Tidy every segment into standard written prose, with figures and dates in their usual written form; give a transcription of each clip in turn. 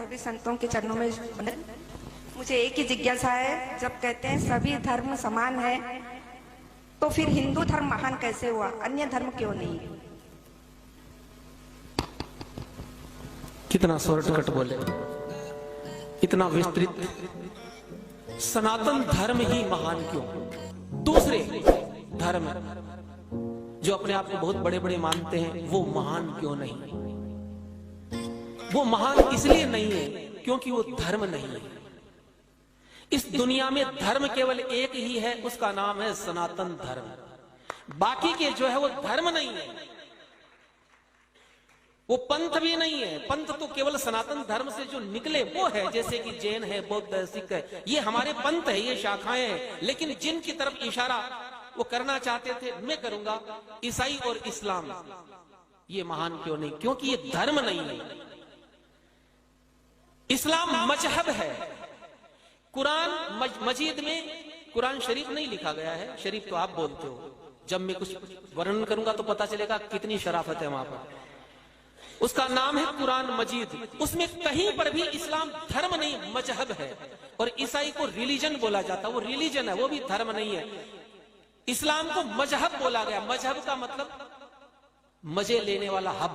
सभी संतों के चरणों में वंदन। मुझे एक ही जिज्ञासा है, जब कहते हैं सभी धर्म समान है तो फिर हिंदू धर्म महान कैसे हुआ, अन्य धर्म क्यों नहीं? कितना शॉर्टकट बोले, इतना विस्तृत। सनातन धर्म ही महान क्यों? दूसरे धर्म जो अपने आप को बहुत बड़े बड़े मानते हैं वो महान क्यों नहीं? वो महान इसलिए नहीं है क्योंकि वो धर्म नहीं है। इस दुनिया में धर्म केवल एक ही है, उसका नाम है सनातन धर्म। बाकी के जो है वो धर्म नहीं है, वो पंथ भी नहीं है। पंथ तो केवल सनातन धर्म से जो निकले वो है, जैसे कि जैन है, बौद्ध है, सिख है, ये हमारे पंथ है, ये शाखाएं हैं। लेकिन जिनकी तरफ इशारा वो करना चाहते थे, मैं करूंगा, ईसाई और इस्लाम, ये महान क्यों नहीं? क्योंकि ये धर्म नहीं है। इस्लाम मजहब है। कुरान मजीद में कुरान शरीफ नहीं लिखा गया है, शरीफ तो आप बोलते हो। जब मैं कुछ वर्णन करूंगा तो पता चलेगा कितनी शराफत है वहां पर। उसका नाम है कुरान मजीद। उसमें कहीं पर भी इस्लाम धर्म नहीं, मजहब है। और ईसाई को रिलीजन बोला जाता है, वो रिलीजन है, वो भी धर्म नहीं है। इस्लाम को मजहब बोला गया। मजहब का मतलब मजे लेने वाला हब।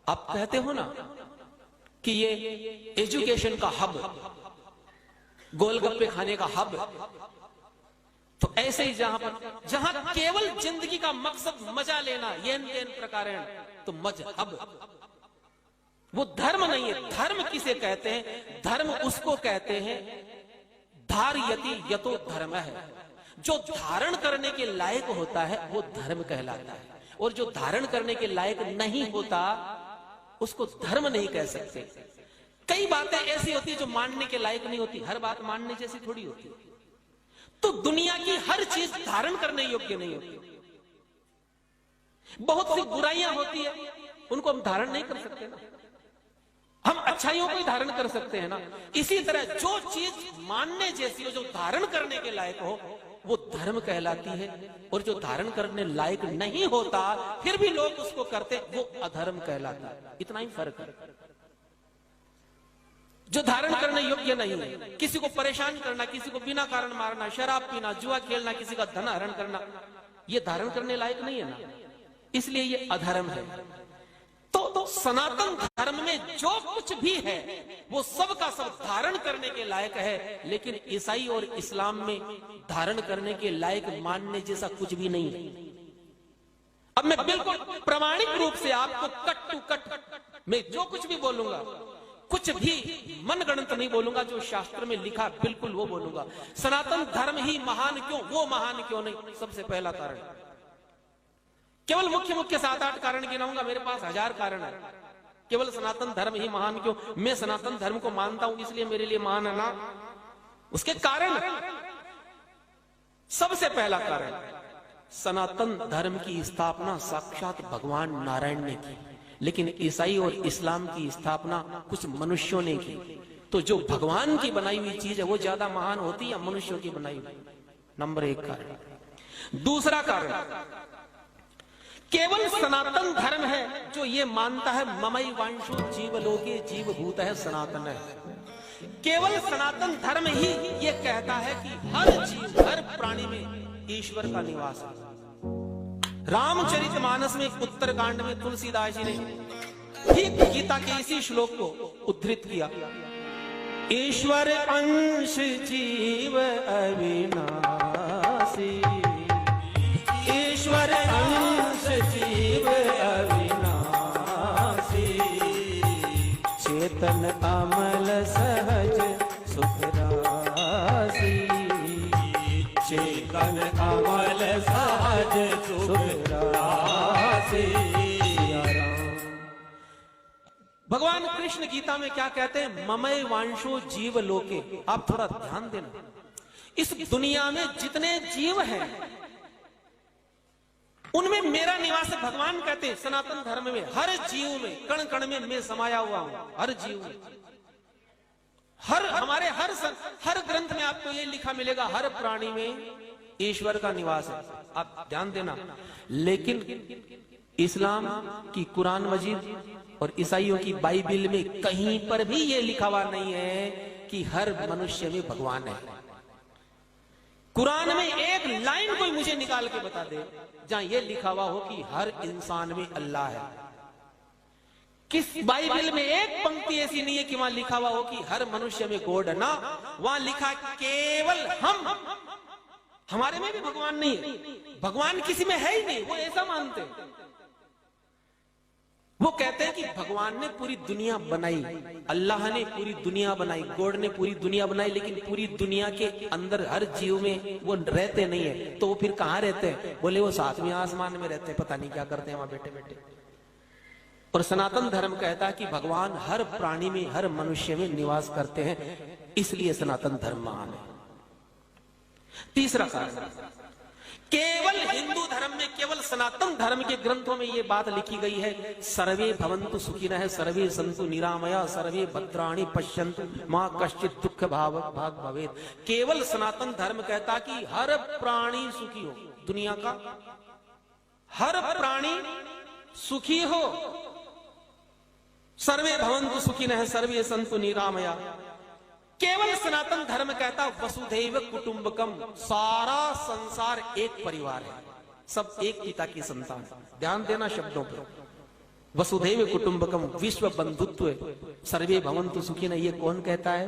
आप कहते हो ना कि ये एजुकेशन का हब, गोलगप्पे खाने का हब, तो ऐसे ही जहां केवल जिंदगी का मकसद मजा लेना, येन तेन प्रकार, तो मजहब, वो धर्म नहीं है। धर्म किसे कहते हैं? धर्म उसको कहते हैं धारयति यतो धर्म है। जो धारण करने के लायक होता है वो धर्म कहलाता है, और जो धारण करने के लायक नहीं होता उसको धर्म नहीं कह सकते। कई बातें ऐसी होती है जो मानने के लायक नहीं होती, हर बात मानने जैसी थोड़ी होती। तो दुनिया की हर चीज धारण करने योग्य नहीं होती। बहुत सी बुराइयां होती है, उनको हम धारण नहीं कर सकते ना। हम अच्छाइयों को ही धारण कर सकते हैं ना। इसी तरह जो चीज मानने जैसी हो, जो धारण करने के लायक हो, वो धर्म कहलाती है। और जो धारण करने लायक नहीं होता फिर भी लोग उसको करते, वो अधर्म कहलाता है। इतना ही फर्क है। जो धारण करने योग्य नहीं है, किसी को परेशान करना, किसी को बिना कारण मारना, शराब पीना, जुआ खेलना, किसी का धन हरण करना, ये धारण करने लायक नहीं है ना, इसलिए ये अधर्म है। तो सनातन धर्म में जो कुछ भी है वो सब का सब धारण करने के लायक है। लेकिन ईसाई और इस्लाम में धारण करने के लायक मानने जैसा कुछ भी नहीं है। अब मैं बिल्कुल प्रामाणिक रूप से आपको कट टू कट मैं जो कुछ भी बोलूंगा, कुछ भी मनगढ़ंत नहीं बोलूंगा, जो शास्त्र में लिखा बिल्कुल वो बोलूंगा। सनातन धर्म ही महान क्यों? वो महान क्यों नहीं? सबसे पहला कारण, केवल मुख्य 7-8 कारण गिनाऊंगा, मेरे पास 1000 कारण है। केवल सनातन धर्म ही महान क्यों? मैं सनातन धर्म को मानता हूं इसलिए मेरे लिए महान है ना, उसके कारण। सबसे पहला कारण, सनातन धर्म की स्थापना साक्षात भगवान नारायण ने की, लेकिन ईसाई और इस्लाम की स्थापना कुछ मनुष्यों ने की। तो जो भगवान की बनाई हुई चीज है वो ज्यादा महान होती है या मनुष्यों की बनाई हुई? नंबर 1 कारण। दूसरा कारण, केवल सनातन धर्म है जो ये मानता है ममई वांशो जीवलोके जीवभूत है सनातन है। केवल सनातन धर्म ही ये कहता है कि हर जीव, हर प्राणी में ईश्वर का निवास है। रामचरितमानस में उत्तरकांड में तुलसीदास जी ने ठीक गीता के इसी श्लोक को उद्धृत किया। ईश्वर अंश जीव अविनाशी, ईश्वर अंश जीव अविनाशी, चेतन अमल सहज सुख राशि, चेतन अमल सहज सुख राशि। भगवान कृष्ण गीता में क्या कहते हैं? ममय वांशो जीव लोके। आप थोड़ा ध्यान देना, इस दुनिया में जितने जीव हैं उनमें मेरा निवास है। भगवान कहते हैं सनातन धर्म में हर जीव में, कण कण में मैं समाया हुआ हूं। हर जीव में, हमारे हर ग्रंथ में आपको ये लिखा मिलेगा, हर प्राणी में ईश्वर का निवास है। आप ध्यान देना। लेकिन इस्लाम की कुरान मजीद और ईसाइयों की बाइबिल में कहीं पर भी यह लिखा हुआ नहीं है कि हर मनुष्य में भगवान है। कुरान में एक लाइन कोई मुझे निकाल के बता दे जहां यह लिखा हुआ हो कि हर इंसान में अल्लाह है। किस बाइबल में एक पंक्ति ऐसी नहीं है कि वहां लिखा हुआ हो कि हर मनुष्य में गॉड है ना, वहां लिखा केवल हमारे में भी भगवान नहीं है, भगवान किसी में है ही नहीं, वो ऐसा मानते हैं। वो कहते हैं कि भगवान ने पूरी दुनिया बनाई, अल्लाह ने पूरी दुनिया बनाई, गॉड ने पूरी दुनिया बनाई, लेकिन पूरी दुनिया के अंदर हर जीव में वो रहते नहीं है। तो वो फिर कहां रहते हैं? बोले वो सातवें आसमान में रहते हैं, पता नहीं क्या करते हैं वहां बैठे बैठे। और सनातन धर्म कहता है कि भगवान हर प्राणी में, हर मनुष्य में निवास करते हैं, इसलिए सनातन धर्म महान है। तीसरा कारण, केवल हिंदू धर्म में, केवल सनातन धर्म के ग्रंथों में यह बात लिखी गई है, सर्वे भवन्तु सुखिनः सर्वे सन्तु निरामया सर्वे भद्राणि पश्यन्तु मां कश्चित् दुःख भाग भवेत्। केवल सनातन धर्म कहता कि हर प्राणी सुखी हो, दुनिया का हर प्राणी सुखी हो। सर्वे भवन्तु सुखिनः सर्वे सन्तु निरामया। केवल सनातन धर्म कहता वसुधैव कुटुंबकम, सारा संसार एक परिवार है, सब एक पिता की संतान। ध्यान देना शब्दों पर, वसुधैव कुटुंबकम, विश्व बंधुत्व, सर्वे भवन्तु सुखिनः। ये कौन कहता है?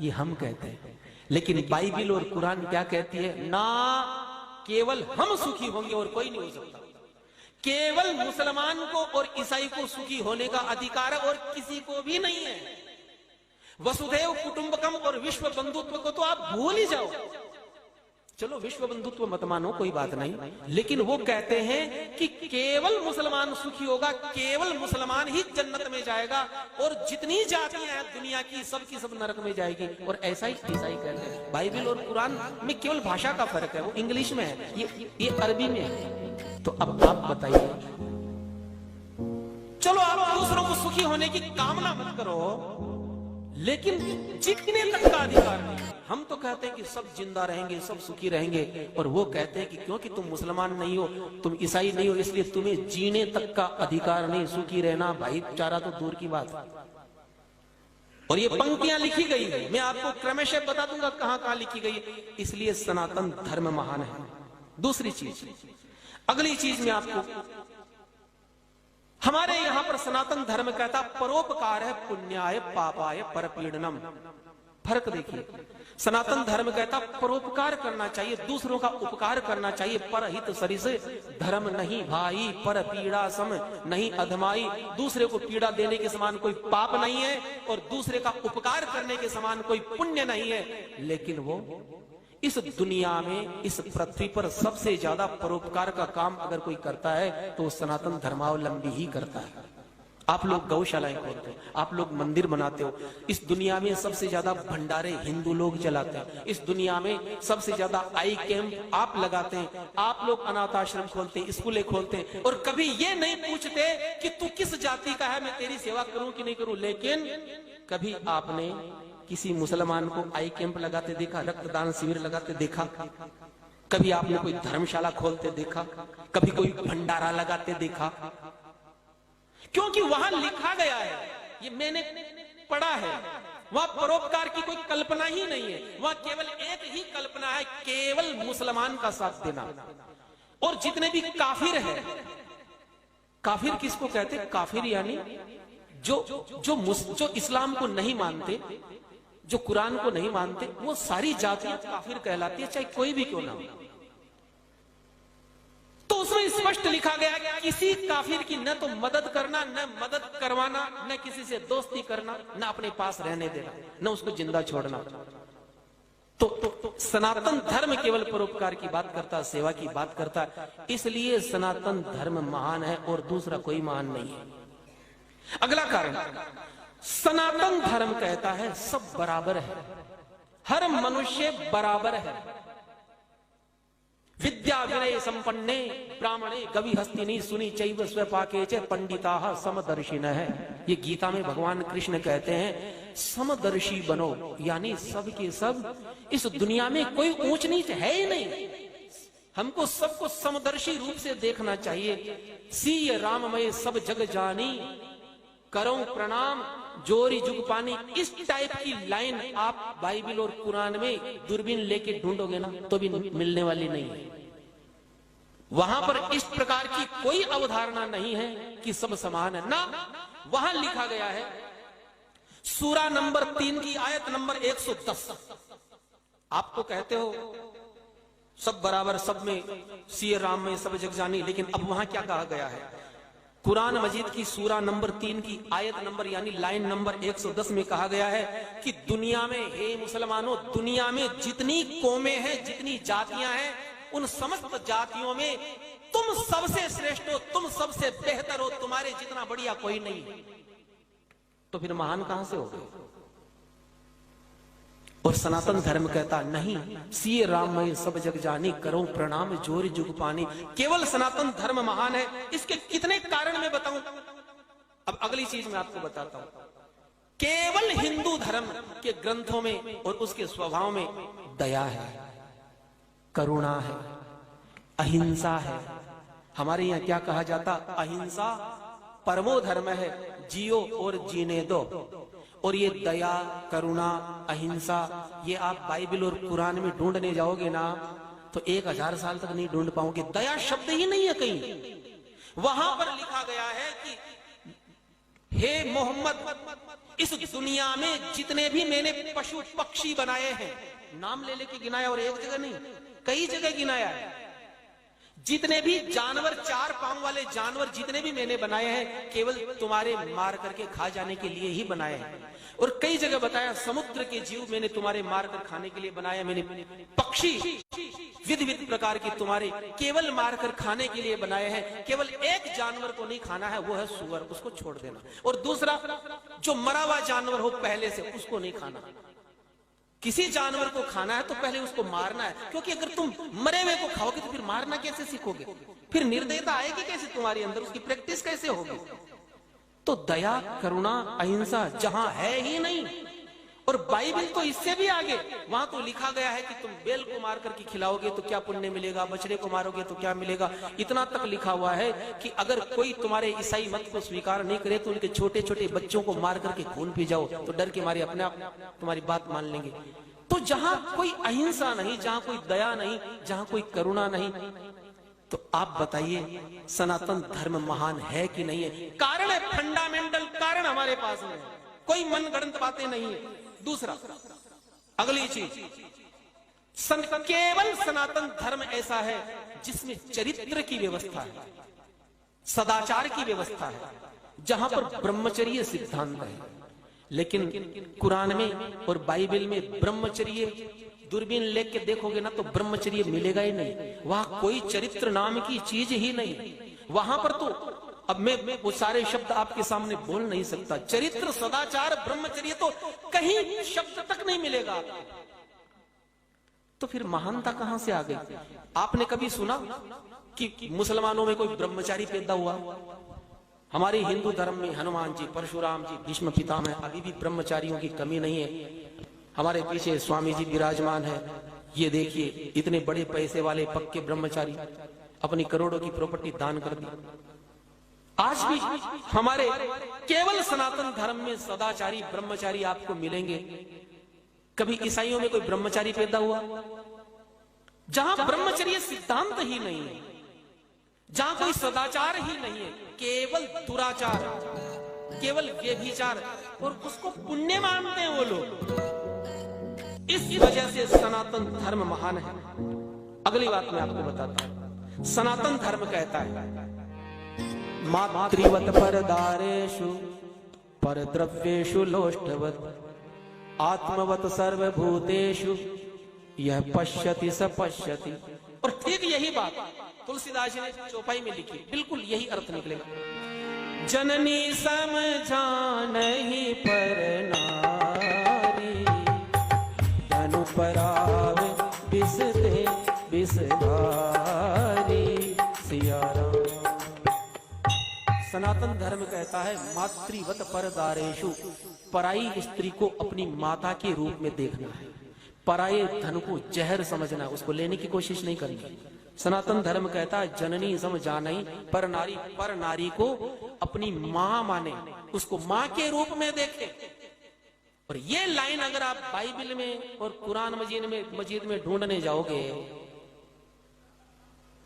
ये हम कहते हैं। लेकिन बाइबिल और कुरान क्या कहती है? ना केवल हम सुखी होंगे और कोई नहीं हो सकता। केवल मुसलमान को और ईसाई को सुखी होने का अधिकार है और किसी को भी नहीं है। वसुधैव कुटुंबकम और विश्व बंधुत्व को तो आप भूल ही जाओ। चलो विश्व बंधुत्व मत मानो, कोई बात नहीं, लेकिन वो कहते हैं कि केवल मुसलमान सुखी होगा, केवल मुसलमान ही जन्नत में जाएगा, और जितनी जातियां हैं दुनिया की सबकी सब नरक में जाएगी। और ऐसा ही ईसाई कहते हैं। बाइबिल और कुरान में केवल भाषा का फर्क है, वो इंग्लिश में है, ये अरबी में है। तो अब आप बताइए, चलो आप दूसरों को सुखी होने की कामना मत करो, लेकिन जीने तक का अधिकार नहीं। हम तो कहते हैं कि सब जिंदा रहेंगे, सब सुखी रहेंगे, और वो कहते हैं कि क्योंकि तुम मुसलमान नहीं हो, तुम ईसाई नहीं हो, इसलिए तुम्हें जीने तक का अधिकार नहीं, सुखी रहना भाईचारा तो दूर की बात। और ये पंक्तियां लिखी गई है, मैं आपको क्रमशः बता दूंगा कहां कहां लिखी गई है। इसलिए सनातन धर्म महान है। दूसरी चीज, अगली चीज में आपको, हमारे यहां पर सनातन धर्म कहता परोपकार है पुण्याय पापाय परपीड़नम। फर्क देखिए, सनातन धर्म कहता परोपकार करना चाहिए, दूसरों का उपकार करना चाहिए, परहित सरिस धर्म नहीं भाई, पर पीड़ा सम नहीं अधमाई। दूसरे को पीड़ा देने के समान कोई पाप नहीं है और दूसरे का उपकार करने के समान कोई पुण्य नहीं है। लेकिन वो इस दुनिया में, इस पृथ्वी पर सबसे ज्यादा परोपकार का काम अगर कोई करता है तो सनातन धर्मावलंबी ही करता है। आप लोग गौशालाएं खोलते हो, आप लोग मंदिर बनाते हो, इस दुनिया में सबसे ज्यादा भंडारे हिंदू लोग चलाते हैं, इस दुनिया में सबसे ज्यादा आई कैंप आप लगाते हैं, आप लोग अनाथ आश्रम खोलते हैं, स्कूलें खोलते हैं, और कभी ये नहीं पूछते कि तू किस जाति का है, मैं तेरी सेवा करूं कि नहीं करूं। लेकिन कभी आपने किसी मुसलमान को आई कैंप लगाते देखा, रक्तदान शिविर लगाते देखा? कभी आपने कोई धर्मशाला खोलते देखा? कभी कोई भंडारा लगाते देखा? क्योंकि वहां लिखा गया है, ये मैंने पढ़ा है, वहां परोपकार की कोई कल्पना ही नहीं है। वहां केवल एक ही कल्पना है, केवल मुसलमान का साथ देना। और जितने भी काफिर है, काफिर किसको कहते हैं? काफिर यानी जो इस्लाम को नहीं मानते, जो कुरान को नहीं मानते, वो सारी जातियां काफिर कहलाती है, चाहे कोई भी क्यों ना हो। तो उसमें स्पष्ट लिखा गया कि किसी काफिर की न तो मदद करना, न मदद करवाना, न किसी से दोस्ती करना, न अपने पास रहने देना, न उसको जिंदा छोड़ना। तो सनातन धर्म केवल परोपकार की बात करता है, सेवा की बात करता है, इसलिए सनातन धर्म महान है और दूसरा कोई महान नहीं है। अगला कारण, सनातन धर्म कहता है सब बराबर है, हर मनुष्य बराबर है। विद्या विनय संपन्ने ब्राह्मणे गवि हस्तिनी सुनी चैव स्वपाके च पंडिताः समदर्शिनः है। ये गीता में भगवान कृष्ण कहते हैं समदर्शी बनो, यानी सब के सब इस दुनिया में कोई ऊंच नीच है ही नहीं, हमको सबको समदर्शी रूप से देखना चाहिए। सीय राममय सब जग जानी, करो प्रणाम जोरी जुग पानी, इस टाइप की लाइन आप बाइबल और कुरान में दूरबीन लेके ढूंढोगे ना तो भी मिलने वाली नहीं है। वहां पर इस प्रकार की कोई अवधारणा नहीं है कि सब समान है ना। वहां लिखा गया है सूरा नंबर 3 की आयत नंबर 110। आप तो कहते हो सब बराबर, सब में सिय राम में सब जग जानी, लेकिन अब वहां क्या कहा गया है? कुरान मजीद की सूरा नंबर 3 की आयत नंबर यानी लाइन नंबर 110 में कहा गया है कि दुनिया में, हे मुसलमानों, दुनिया में जितनी कौमें हैं, जितनी जातियां हैं, उन समस्त जातियों में तुम सबसे श्रेष्ठ हो, तुम सबसे बेहतर हो, तुम्हारे जितना बढ़िया कोई नहीं। तो फिर महान कहां से हो गए? और सनातन धर्म कहता नहीं, सिय राम में सब जग जानी, करो प्रणाम जोर जुग पानी। केवल सनातन धर्म महान है। इसके कितने कारण मैं बताऊं? अब अगली चीज मैं आपको बताता हूं। केवल हिंदू धर्म के ग्रंथों में और उसके स्वभाव में दया है, करुणा है, अहिंसा है। हमारे यहां क्या कहा जाता? अहिंसा परमो धर्म है, जियो और जीने दो। और ये दया, करुणा, अहिंसा, ये आप बाइबल और कुरान में ढूंढने जाओगे ना तो 1000 साल तक नहीं ढूंढ पाओगे। दया शब्द ही नहीं है कहीं। वहां पर लिखा गया है कि हे मोहम्मद, इस दुनिया में जितने भी मैंने पशु पक्षी बनाए हैं, नाम ले लेके गिनाया, और एक जगह नहीं, कई जगह गिनाया है। जितने भी जानवर, 4 पांव वाले जानवर जितने भी मैंने बनाए हैं, केवल तुम्हारे मार करके खा जाने के लिए ही बनाए हैं। और कई जगह बताया समुद्र के जीव मैंने तुम्हारे मार कर खाने के लिए बनाया। मैंने पक्षी विध विध प्रकार के तुम्हारे केवल मार कर खाने के लिए बनाए हैं। केवल एक जानवर को नहीं खाना है, वो है सुअर, उसको छोड़ देना। और दूसरा, जो मरा हुआ जानवर हो पहले से, उसको नहीं खाना। किसी जानवर को खाना है तो पहले उसको मारना है, क्योंकि अगर तुम मरे हुए को खाओगे तो फिर मारना कैसे सीखोगे? फिर निर्दयता आएगी कैसे तुम्हारे अंदर? उसकी प्रैक्टिस कैसे होगी? तो दया, करुणा, अहिंसा जहां है ही नहीं। और बाइबल तो इससे भी आगे, वहां तो लिखा गया है कि तुम बेल को मार करके खिलाओगे तो क्या पुण्य मिलेगा, बछड़े को मारोगे तो क्या मिलेगा। इतना तक लिखा हुआ है कि अगर कोई तुम्हारे ईसाई मत को स्वीकार नहीं करे तो उनके छोटे छोटे बच्चों को मार करके खून पी जाओ, तो डर के मारे अपने आप तुम्हारी बात मान लेंगे। तो जहां कोई अहिंसा नहीं, जहां कोई दया नहीं, जहां कोई करुणा नहीं, तो आप बताइए सनातन धर्म महान है कि नहीं है? कारण है, फंडामेंटल कारण हमारे पास में, कोई मनगढ़ंत बातें नहीं है। दूसरा, अगली चीज, केवल सनातन धर्म ऐसा है जिसमें चरित्र की व्यवस्था है, सदाचार की व्यवस्था है, जहां पर ब्रह्मचर्य सिद्धांत है। लेकिन कुरान में और बाइबल में ब्रह्मचर्य दूरबीन लेके देखोगे ना तो ब्रह्मचर्य मिलेगा ही नहीं। वहां कोई चरित्र नाम की चीज ही नहीं। वहां पर तो अब मैं वो सारे शब्द आपके सामने बोल नहीं सकता। चरित्र, सदाचार, ब्रह्मचर्य तो कहीं शब्द तक नहीं मिलेगा आपको। तो फिर महानता कहां से आ गई? आपने कभी सुना कि मुसलमानों में कोई ब्रह्मचारी पैदा हुआ? हमारे हिंदू धर्म में हनुमान जी, परशुराम जी, भीष्म पितामह, अभी भी ब्रह्मचारियों की कमी नहीं है। हमारे पीछे स्वामी जी विराजमान है। ये देखिए, इतने बड़े पैसे वाले पक्के ब्रह्मचारी, अपनी करोड़ों की प्रॉपर्टी दान कर दी। आज भी हमारे केवल सनातन धर्म में सदाचारी ब्रह्मचारी आपको मिलेंगे। कभी ईसाइयों में कोई ब्रह्मचारी पैदा हुआ? जहां ब्रह्मचर्य सिद्धांत ही नहीं है, जहां कोई सदाचार ही नहीं है, केवल दुराचार, केवल व्यभिचार, और उसको पुण्य मानते हैं वो लोग। इस वजह से सनातन धर्म महान है। अगली बात मैं आपको बताता हूं। सनातन धर्म कहता है मातृवत परदारेषु परद्रव्येषु लोष्टवत आत्मवत सर्वभूतेषु यह पश्यति स पश्यति। और ठीक यही बात तुलसीदास जी ने चौपाई में लिखी, बिल्कुल यही अर्थ निकलेगा। जननी समझानहि पर नारी, धनु परावे बिसते बिसधारी। सिया राम। सनातन धर्म कहता है मातृवत परदारेषु, पराई स्त्री को अपनी माता के रूप में देखना है, पराये धन को जहर समझना, उसको लेने की कोशिश नहीं करनी। सनातन धर्म कहता है जननी सम जानई पर नारी, पर नारी को अपनी मां माने, उसको मां के रूप में देखे। और ये लाइन अगर आप बाइबल में और कुरान मजीद में ढूंढने जाओगे,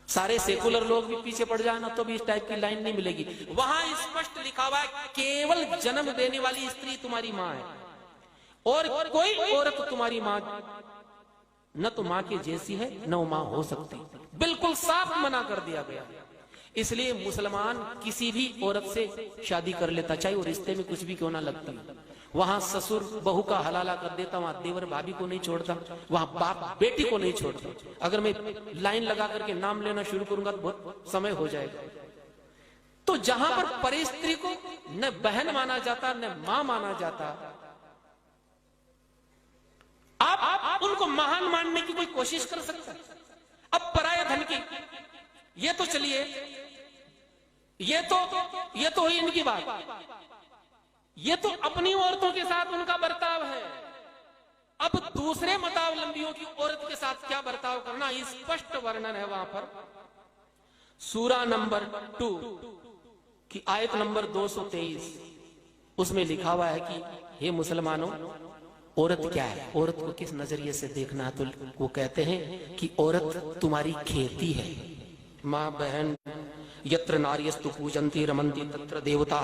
सारे सेकुलर लोग भी पीछे पड़ जाना तो भी इस टाइप की लाइन नहीं मिलेगी। वहां स्पष्ट लिखा हुआ है केवल जन्म देने वाली स्त्री तुम्हारी मां है, और कोई औरत तुम्हारी मां न तो मां के जैसी है न वो मां हो सकती। बिल्कुल साफ मना कर दिया गया। इसलिए मुसलमान किसी भी औरत से शादी कर लेता, चाहे वो रिश्ते में कुछ भी क्यों ना लगती। वहां ससुर बहू का हलाला कर देता, वहां देवर भाभी को नहीं छोड़ता, वहां बाप बेटी को नहीं छोड़ता। अगर मैं लाइन लगा करके नाम लेना शुरू करूंगा तो बहुत समय हो जाएगा। तो जहां पर परे स्त्री को न बहन माना जाता न मां माना जाता, आप उनको महान मानने की कोई कोशिश कर सकते हैं। अब पराये धन की ये तो चलिए, ये तो हुई इनकी बात। ये तो अपनी औरतों के साथ उनका बर्ताव है। अब दूसरे मतावलंबियों की औरत के साथ क्या बर्ताव करना, स्पष्ट वर्णन है वहां पर। सूरा नंबर 2 की आयत नंबर 223, उसमें लिखा हुआ है कि हे मुसलमानों, औरत क्या है, औरत को किस नजरिए से देखना है। तो वो कहते हैं कि औरत तुम्हारी खेती है। माँ बहन, यत्र नार्यस्तु पूजन्ति रमन्ति तत्र देवता।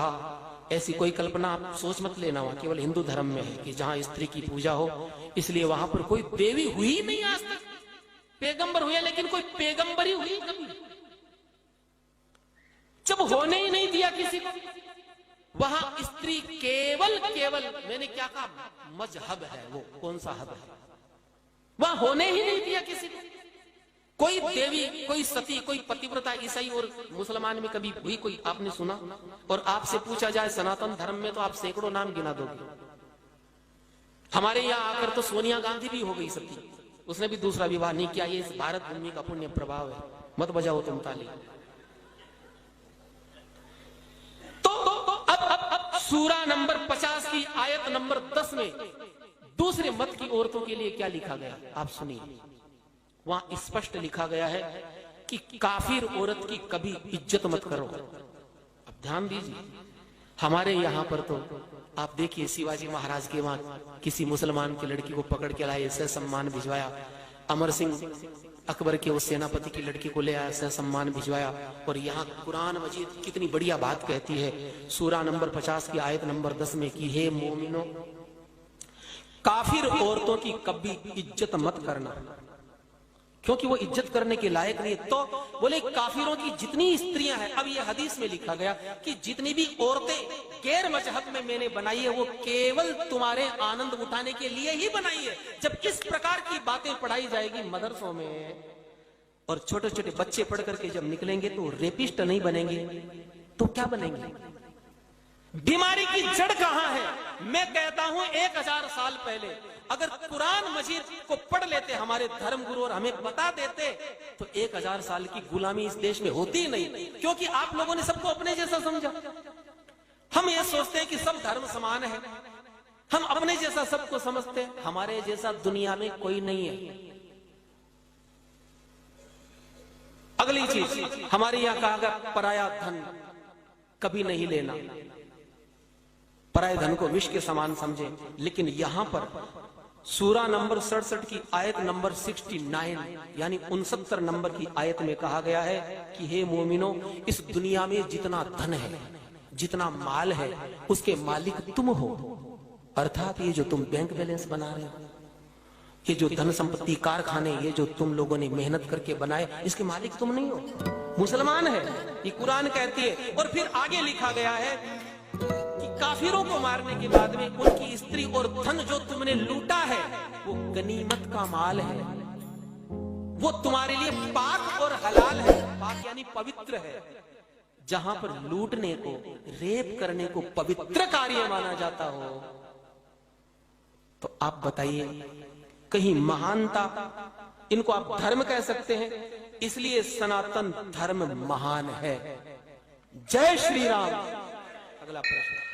ऐसी कोई कल्पना आप सोच मत लेना, वहां केवल हिंदू धर्म में है कि जहां स्त्री की पूजा हो, इसलिए वहां पर कोई देवी हुई नहीं आज तक। पैगंबर हुए लेकिन कोई पैगंबरी हुई कभी, जब होने ही नहीं दिया किसी को। वहां स्त्री केवल मैंने क्या कहा, मजहब है। वो कौन सा हब है, वहां होने ही नहीं दिया किसी को। कोई देवी, कोई सती, कोई पतिव्रता ईसाई और मुसलमान में कभी हुई कोई आपने सुना? और आपसे पूछा जाए सनातन धर्म में तो आप सैकड़ों नाम गिना दोगे। हमारे यहाँ आकर तो सोनिया गांधी भी हो गई सती, उसने भी दूसरा विवाह नहीं किया। ये इस भारत भूमि का पुण्य प्रभाव है। मत बजाओ तुम ताली। तो अब सूरा नंबर 50 की आयत नंबर 10 में दूसरे मत की औरतों के लिए क्या लिखा गया आप सुनिए। वहां स्पष्ट लिखा गया है कि काफिर औरत की कभी इज्जत मत करो। अब ध्यान दीजिए, हमारे यहां पर तो आप देखिए शिवाजी महाराज के वहां किसी मुसलमान की लड़की को पकड़ के लाए, ऐसे सम्मान भिजवाया। अमर सिंह अकबर के उस सेनापति की लड़की को ले आया, ऐसे सम्मान भिजवाया। और यहाँ कुरान मजीद कितनी बढ़िया बात कहती है, सूरा नंबर 50 की आयत नंबर 10 में कि हे मोमिनो, काफिर औरतों की कभी इज्जत मत करना, क्योंकि वो इज्जत करने के लायक नहीं। तो बोले काफिरों की जितनी स्त्रियां हैं, अब ये हदीस में लिखा गया कि जितनी भी औरतें गैर मजहब में मैंने बनाई है वो केवल तुम्हारे आनंद उठाने के लिए ही बनाई है। जब इस प्रकार की बातें पढ़ाई जाएगी मदरसों में, और छोटे छोटे बच्चे पढ़ करके जब निकलेंगे तो रेपिस्ट नहीं बनेंगे तो क्या बनेंगे? बीमारी की जड़ कहां है? मैं कहता हूं 1000 साल पहले अगर कुरान मजीद को पढ़ लेते हमारे धर्म गुरु और हमें बता देते तो 1000 साल की गुलामी इस देश में होती ही नहीं। क्योंकि आप लोगों ने सबको अपने जैसा समझा। हम ये सोचते हैं कि सब धर्म समान है, हम अपने जैसा सबको समझते हैं। हमारे जैसा दुनिया में कोई नहीं है। अगली चीज, हमारे यहां कहा गया पराया धन कभी नहीं लेना, पराये धन को विष के समान समझे। लेकिन यहां पर सूरा नंबर 67 की आयत नंबर 69 यानी 69 नंबर की आयत में कहा गया है कि हे मोमिनो, इस दुनिया में जितना धन है, जितना माल है, उसके मालिक तुम हो। अर्थात ये जो तुम बैंक बैलेंस बना रहे हो, ये जो धन संपत्ति, कारखाने, ये जो तुम लोगों ने मेहनत करके बनाए, इसके मालिक तुम नहीं हो, मुसलमान है। ये कुरान कहती है। और फिर आगे लिखा गया है कि काफिरों को मारने के बाद में उनकी स्त्री और धन जो तुमने लूटा है वो गनीमत का माल है, वो तुम्हारे लिए पाक और हलाल है। पाक यानी पवित्र है। जहां पर लूटने को, रेप करने को पवित्र कार्य माना जाता हो, तो आप बताइए कहीं महानता, इनको आप धर्म कह सकते हैं? इसलिए सनातन धर्म महान है। जय श्री राम। अगला प्रश्न।